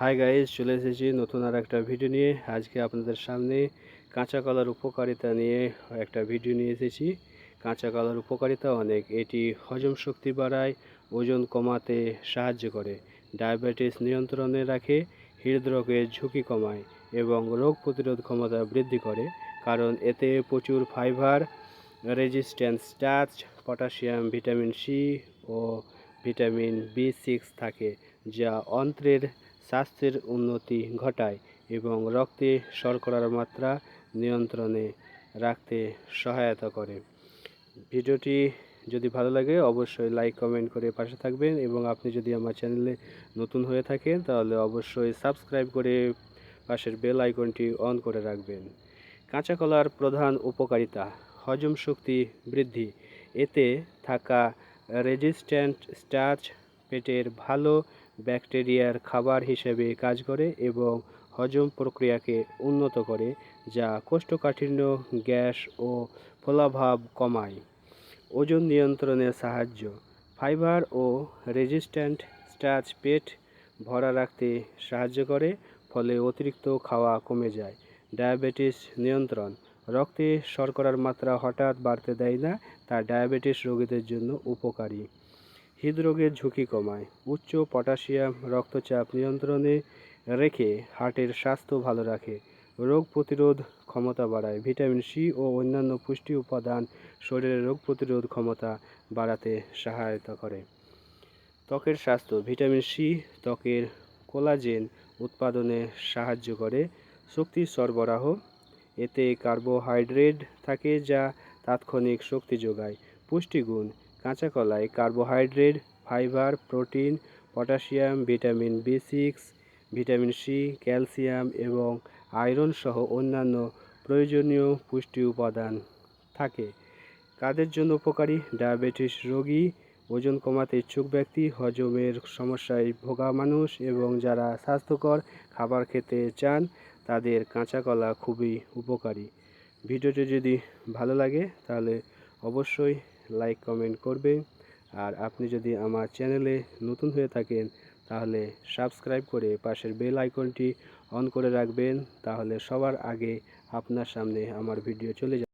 Hi guys, চলে এসেছি নতুন আর একটা ভিডিও নিয়ে। আজকে আপনাদের সামনে কাঁচা কলার উপকারিতা নিয়ে একটা ভিডিও নিয়ে এসেছি। কাঁচা কলার উপকারিতা অনেক। এটি হজম শক্তি বাড়ায়, ওজন কমাতে সাহায্য করে, ডায়াবেটিস নিয়ন্ত্রণে রাখে, হৃদরোগের ঝুঁকি কমায় এবং রোগ প্রতিরোধ ক্ষমতা বৃদ্ধি করে। কারণ এতে প্রচুর fibre, resistance starch, potassium, vitamin C ও ভিটামিন বি6 থাকে, যা অন্ত্রের স্বাস্থ্যের উন্নতি ঘটায় এবং রক্তে শর্করার মাত্রা নিয়ন্ত্রণে রাখতে সহায়তা করে। ভিডিওটি যদি ভালো লাগে অবশ্যই লাইক কমেন্ট করে পাশে থাকবেন এবং আপনি যদি আমার চ্যানেলে নতুন হয়ে থাকেন তাহলে অবশ্যই সাবস্ক্রাইব করে পাশের বেল আইকনটি অন করে রাখবেন। কাঁচা কলার প্রধান উপকারিতা: হজম শক্তি বৃদ্ধি। এতে থাকা রেজিস্ট্যান্ট স্টার্চ পেটের ভালো ব্যাকটেরিয়ার খাবার হিসেবে কাজ করে এবং হজম প্রক্রিয়াকে উন্নত করে, যা কোষ্ঠকাঠিন্য, গ্যাস ও ফোলাভাব কমায়। ওজন নিয়ন্ত্রণে সাহায্য: ফাইবার ও রেজিস্ট্যান্ট স্টার্চ পেট ভরা রাখতে সাহায্য করে, ফলে অতিরিক্ত খাওয়া কমে যায়। ডায়াবেটিস নিয়ন্ত্রণ: রক্তে শর্করার মাত্রা হঠাৎ বাড়তে দেয় না, তা ডায়াবেটিস রোগীদের জন্য উপকারী। হৃদরোগের ঝুঁকি কমায়। উচ্চ পটাশিয়াম রক্তচাপ নিয়ন্ত্রণে রেখে হার্টের স্বাস্থ্য ভালো রাখে। রোগ প্রতিরোধ ক্ষমতা বাড়ায়। ভিটামিন সি ও অন্যান্য পুষ্টি উপাদান শরীরের রোগ প্রতিরোধ ক্ষমতা বাড়াতে সহায়তা করে। ত্বকের স্বাস্থ্য: ভিটামিন সি ত্বকের কোলাজেন উৎপাদনে সাহায্য করে। শক্তি সরবরাহ: এতে কার্বোহাইড্রেট থাকে যা তাৎক্ষণিক শক্তি যোগায়। পুষ্টিগুণ: কাঁচা কলায় carbohydrate, fibre, protein, potassium, vitamin বি6, ভিটামিন সি, ক্যালসিয়াম এবং আয়রন সহ অন্যান্য প্রয়োজনীয় পুষ্টি উপাদান থাকে। কাদের জন্য উপকারী? ডায়াবেটিস রোগী, ওজন কমাতে ইচ্ছুক ব্যক্তি, হজমের সমস্যায় ভোগা মানুষ এবং যারা স্বাস্থ্যকর খাবার খেতে চান তাদের কাঁচা কলা খুবই উপকারী। ভিডিওটি যদি ভালো লাগে তাহলে অবশ্যই লাইক কমেন্ট করবেন, আর আপনি যদি আমার চ্যানেলে নতুন হয়ে থাকেন তাহলে সাবস্ক্রাইব করে পাশের বেল আইকনটি অন করে রাখবেন, তাহলে সবার আগে আপনার সামনে আমার ভিডিও চলে যাবে।